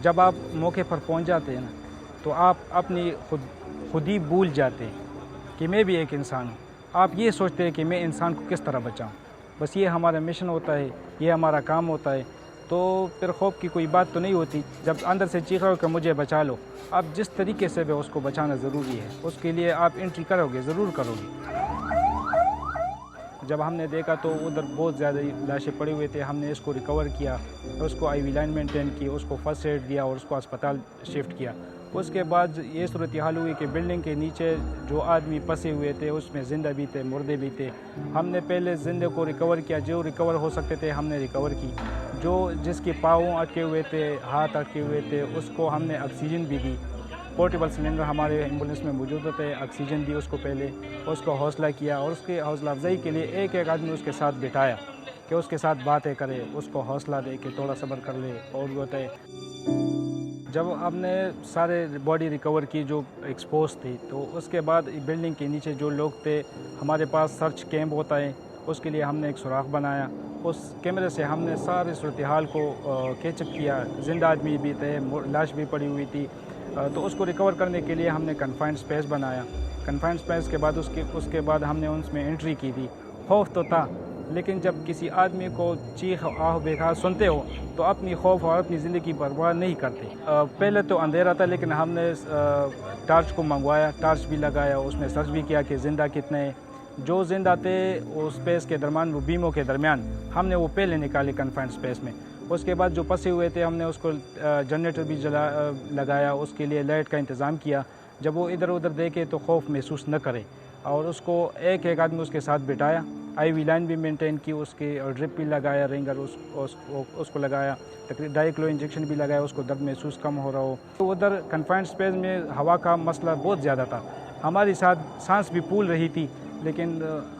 جب آپ موقع پر پہنچ جاتے ہیں نا تو آپ اپنی خود ہی بھول جاتے ہیں کہ میں بھی ایک انسان ہوں. آپ یہ سوچتے ہیں کہ میں انسان کو کس طرح بچاؤں. بس یہ ہمارا مشن ہوتا ہے, یہ ہمارا کام ہوتا ہے. تو پھر خوف کی کوئی بات تو نہیں ہوتی. جب اندر سے چیخ رہا ہو کہ مجھے بچا لو, آپ جس طریقے سے بھی اس کو بچانا ضروری ہے. اس کے لیے آپ انٹری کرو گے, ضرور کرو گے. جب ہم نے دیکھا تو ادھر بہت زیادہ لاشیں پڑے ہوئے تھے. ہم نے اس کو ریکور کیا, اس کو آئی وی لائن مینٹین کی, اس کو فرسٹ ایڈ دیا اور اس کو اسپتال شفٹ کیا. اس کے بعد یہ صورتحال ہوئی کہ بلڈنگ کے نیچے جو آدمی پھنسے ہوئے تھے اس میں زندہ بھی تھے, مردے بھی تھے. ہم نے پہلے زندے کو ریکور کیا, جو ریکور ہو سکتے تھے ہم نے ریکور کی. جس کے پاؤں اٹکے ہوئے تھے, ہاتھ اٹکے ہوئے تھے, اس کو ہم نے آکسیجن بھی دی. پورٹیبل سلنڈر ہمارے ایمبولینس میں موجود ہوتے, آکسیجن دی اس کو پہلے, اس کو حوصلہ کیا اور اس کی حوصلہ افزائی کے لیے ایک ایک آدمی اس کے ساتھ بٹھایا کہ اس کے ساتھ باتیں کرے, اس کو حوصلہ دے کہ تھوڑا صبر کر لے. اور بھی ہوتا ہے جب ہم نے سارے باڈی ریکور کی جو ایکسپوز تھی, تو اس کے بعد بلڈنگ کے نیچے جو لوگ تھے, ہمارے پاس سرچ کیمپ ہوتا ہے, اس کے لیے ہم نے ایک سوراخ بنایا. اس کیمرے سے ہم نے سارے صورتحال کو کیچ اپ کیا. زندہ آدمی بھی تھے, لاش بھی پڑی ہوئی تھی. تو اس کو ریکور کرنے کے لیے ہم نے کنفائنڈ اسپیس بنایا. کنفائنڈ اسپیس کے بعد اس کے بعد ہم نے اس میں انٹری کی تھی. خوف تو تھا, لیکن جب کسی آدمی کو چیخ آہ بےخار سنتے ہو تو اپنی خوف اور اپنی زندگی کی پرواہ نہیں کرتے. پہلے تو اندھیرا تھا, لیکن ہم نے ٹارچ کو منگوایا, ٹارچ بھی لگایا, اس میں سرچ بھی کیا کہ زندہ کتنے ہیں. جو زندہ تھے اس اسپیس کے درمیان, وہ بیموں کے درمیان, ہم نے وہ پہلے نکالے کنفائنڈ اسپیس میں. اس کے بعد جو پھنسے ہوئے تھے ہم نے اس کو جنریٹر بھی لگایا, اس کے لیے لائٹ کا انتظام کیا. جب وہ ادھر ادھر دیکھے تو خوف محسوس نہ کرے, اور اس کو ایک ایک آدمی اس کے ساتھ بٹھایا. آئی وی لائن بھی مینٹین کی, اس کی ڈرپ بھی لگایا, رنگر اس کو لگایا, ڈائیکلو انجیکشن بھی لگایا, اس کو درد محسوس کم ہو رہا ہو. تو ادھر کنفائنڈ اسپیس میں ہوا کا مسئلہ بہت زیادہ تھا. ہماری ساتھ سانس بھی پھول رہی تھی, لیکن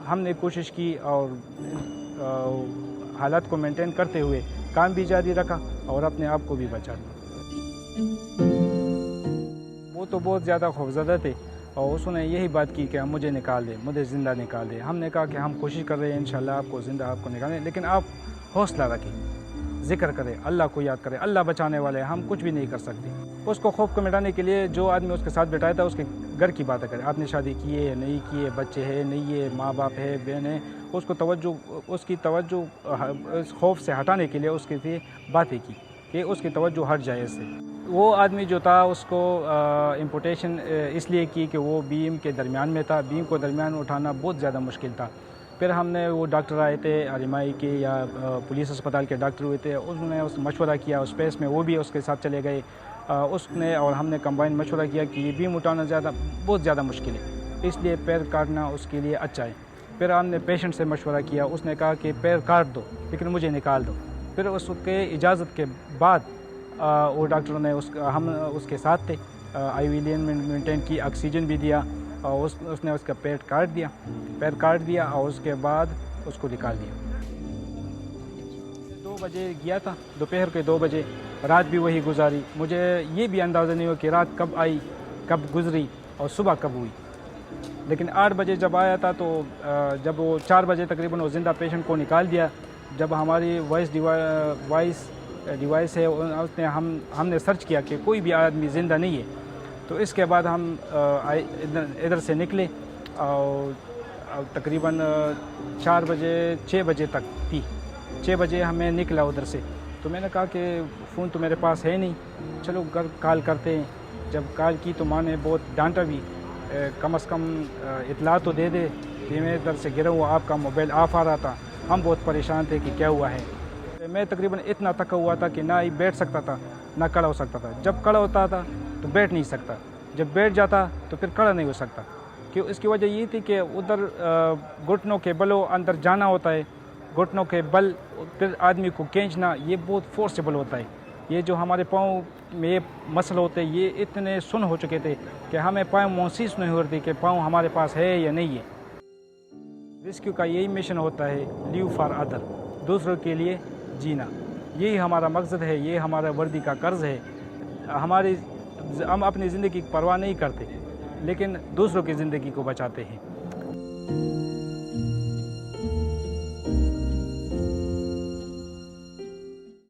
ہم نے کوشش کی اور حالات کو مینٹین کرتے ہوئے کام بھی جاری رکھا اور اپنے آپ کو بھی بچا لیا. وہ تو بہت زیادہ خوفزدہ تھے, اور اس نے یہی بات کی کہ مجھے نکال دے, مجھے زندہ نکال دے. ہم نے کہا کہ ہم کوشش کر رہے ہیں انشاءاللہ آپ کو زندہ آپ کو نکالیں, لیکن آپ حوصلہ رکھیں, ذکر کریں, اللہ کو یاد کریں, اللہ بچانے والے ہیں, ہم کچھ بھی نہیں کر سکتے. اس کو خوف کو مٹانے کے لیے جو آدمی اس کے ساتھ بٹھایا تھا اس کے گھر کی باتیں کریں. آپ نے شادی کی ہے یا نہیں کی ہے, بچے ہے نہیں ہے, ماں باپ ہے, بہن ہے. اس کی توجہ اس خوف سے ہٹانے کے لیے اس کے لیے باتیں کی کہ اس کی توجہ ہٹ جائے اس سے. وہ آدمی جو تھا اس کو امپوٹیشن اس لیے کی کہ وہ بیم کے درمیان میں تھا. بیم کو درمیان اٹھانا بہت زیادہ مشکل تھا. پھر ہم نے وہ ڈاکٹر آئے تھے آر ایم آئی کے یا پولیس اسپتال کے ڈاکٹر ہوئے تھے, انہوں نے اس مشورہ کیا اس اسپیس میں, وہ بھی اس کے ساتھ چلے گئے. اس نے اور ہم نے کمبائن مشورہ کیا کہ یہ بیم اٹھانا بہت زیادہ مشکل ہے, اس لیے پیر کاٹنا اس کے لیے اچھا ہے. پھر ہم نے پیشنٹ سے مشورہ کیا, اس نے کہا کہ پیر کاٹ دو لیکن مجھے نکال دو. پھر اس کے اجازت کے بعد وہ ڈاکٹروں نے ہم اس کے ساتھ تھے, آئی وی لائن مینٹین کی, آکسیجن بھی دیا, اور اس نے اس کا پیر کاٹ دیا اور اس کے بعد اس کو نکال دیا. 2 بجے گیا تھا, دوپہر کے 2 بجے, رات بھی وہی گزاری. مجھے یہ بھی اندازہ نہیں ہو کہ رات کب آئی, کب گزری اور صبح کب ہوئی. لیکن 8 بجے جب آیا تھا تو جب وہ 4 بجے تقریباً وہ زندہ پیشنٹ کو نکال دیا. جب ہماری وائس ڈیوائس ہے اس نے ہم نے سرچ کیا کہ کوئی بھی آدمی زندہ نہیں ہے, تو اس کے بعد ہم ادھر سے نکلے اور تقریباً 6 بجے تک تھی. 6 بجے ہمیں نکلا ادھر سے, تو میں نے کہا کہ فون تو میرے پاس ہے نہیں, چلو کال کرتے ہیں. جب کال کی تو ماں نے بہت ڈانٹا بھی, کم از کم اطلاع تو دے دے کہ میں ادھر سے گرا ہوا, آپ کا موبائل آف آ رہا تھا. ہم بہت پریشان تھے کہ کیا ہوا ہے. میں تقریباً اتنا تھکا ہوا تھا کہ نہ ہی بیٹھ سکتا تھا نہ کھڑا ہو سکتا تھا. جب کھڑا ہوتا تھا تو بیٹھ نہیں سکتا, جب بیٹھ جاتا تو پھر کھڑا نہیں ہو سکتا. کہ اس کی وجہ یہ تھی کہ ادھر گھٹنوں کے بلوں اندر جانا ہوتا ہے, گھٹنوں کے بل پھر آدمی کو کھینچنا, یہ بہت فورسیبل ہوتا ہے. یہ جو ہمارے پاؤں میں یہ مسل ہوتے یہ اتنے سن ہو چکے تھے کہ ہمیں پاؤں محسوس نہیں ہو رہی کہ پاؤں ہمارے پاس ہے یا نہیں ہے. ریسکیو کا یہی مشن ہوتا ہے, لیو فار ادر, دوسروں کے لیے جینا. یہی ہمارا مقصد ہے, یہ ہمارا وردی کا قرض ہے. ہم اپنی زندگی کی پرواہ نہیں کرتے لیکن دوسروں کی زندگی کو بچاتے ہیں.